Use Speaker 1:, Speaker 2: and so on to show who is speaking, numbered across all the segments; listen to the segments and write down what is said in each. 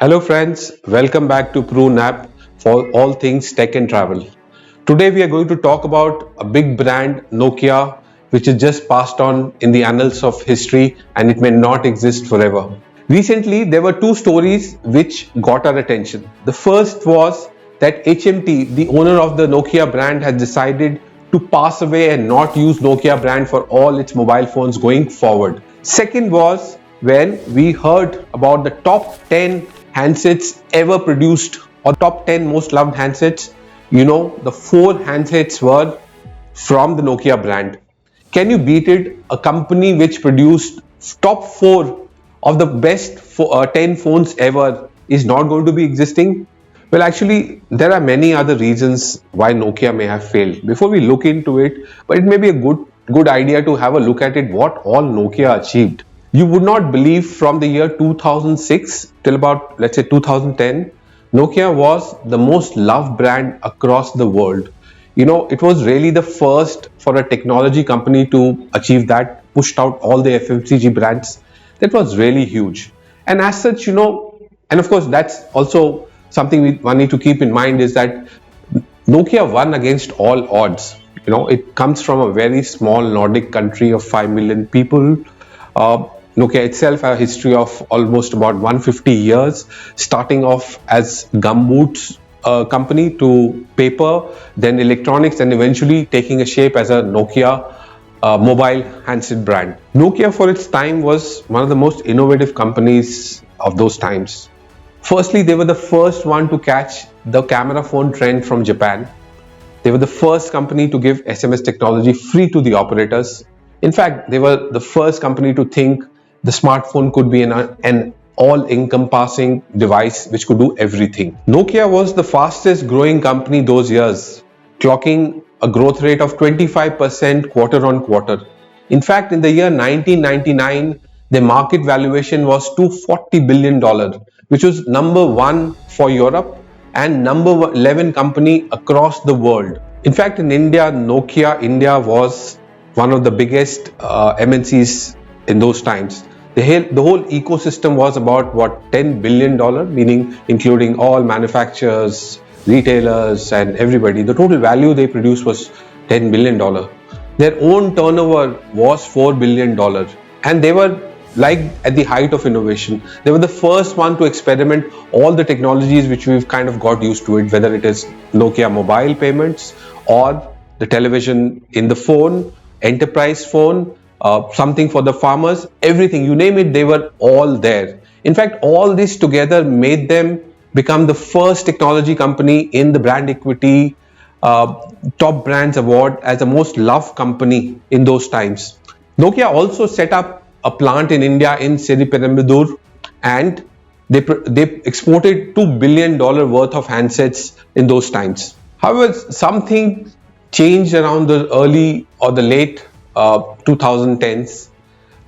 Speaker 1: Hello friends, welcome back to Prune app for all things tech and travel. Today we are going to talk about a big brand, Nokia, which is just passed on in the annals of history and it may not exist forever. Recently, there were two stories which got our attention. The first was that HMT, the owner of the Nokia brand, has decided to pass away and not use Nokia brand for all its mobile phones going forward. Second was when we heard about the top 10 handsets ever produced or top 10 most loved handsets. The four handsets were from the Nokia brand. Can you beat it? A company which produced top 4 of the best 10 phones ever is not going to be existing? Well, actually, there are many other reasons why Nokia may have failed. Before we look into it, but it may be a good idea to have a look at it what all Nokia achieved. You would not believe from the year 2006 till about, let's say, 2010, Nokia was the most loved brand across the world. It was really the first for a technology company to achieve that, pushed out all the FMCG brands. That was really huge. And as such, and of course, that's also something one need to keep in mind is that Nokia won against all odds. It comes from a very small Nordic country of 5 million people. Nokia itself has a history of almost about 150 years, starting off as gumboots company to paper, then electronics, and eventually taking a shape as a Nokia mobile handset brand. Nokia for its time was one of the most innovative companies of those times. Firstly, they were the first one to catch the camera phone trend from Japan. They were the first company to give SMS technology free to the operators. In fact, they were the first company to think the smartphone could be an all-encompassing device which could do everything. Nokia was the fastest growing company those years, clocking a growth rate of 25% quarter on quarter. In fact, in the year 1999, their market valuation was $240 billion, which was number one for Europe and number 11 company across the world. In fact, in India, Nokia India was one of the biggest MNCs in those times. The whole ecosystem was about $10 billion, meaning including all manufacturers, retailers, and everybody. The total value they produced was $10 billion. Their own turnover was $4 billion, and they were like at the height of innovation. They were the first one to experiment all the technologies which we've kind of got used to it, whether it is Nokia mobile payments or the television in the phone, enterprise phone, something for the farmers, everything, you name it, they were all there. In fact, all this together made them become the first technology company in the brand equity top brands award as the most loved company in those times. Nokia also set up a plant in India in Sriperumbudur, and they exported $2 billion worth of handsets in those times. However, something changed around the early or the late 2010s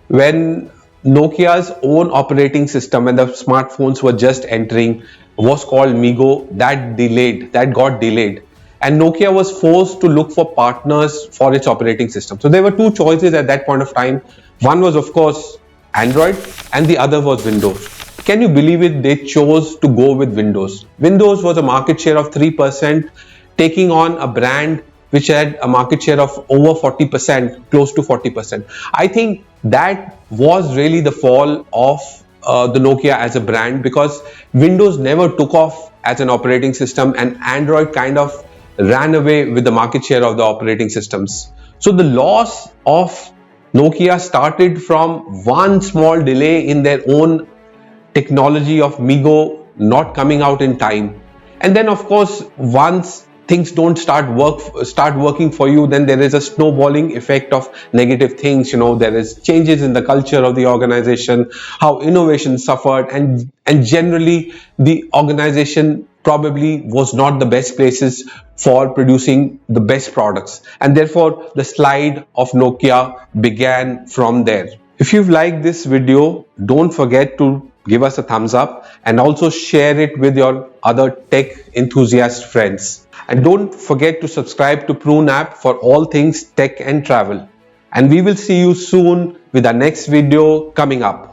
Speaker 1: when Nokia's own operating system and the smartphones were just entering was called Migo. That got delayed, and Nokia was forced to look for partners for its operating system. So there were two choices at that point of time. One was, of course, Android, and the other was Windows. Can you believe it? They chose to go with Windows. Windows was a market share of 3%, taking on a brand which had a market share of over 40%, close to 40%. I think that was really the fall of the Nokia as a brand, because Windows never took off as an operating system and Android kind of ran away with the market share of the operating systems. So the loss of Nokia started from one small delay in their own technology of Migo not coming out in time. And then, of course, once things don't start working for you, then there is a snowballing effect of negative things. There is changes in the culture of the organization, how innovation suffered, and generally the organization probably was not the best places for producing the best products, and therefore the slide of Nokia began from there. If you've liked this video, don't forget to give us a thumbs up and also share it with your other tech enthusiast friends. And don't forget to subscribe to Prune app for all things tech and travel. And we will see you soon with our next video coming up.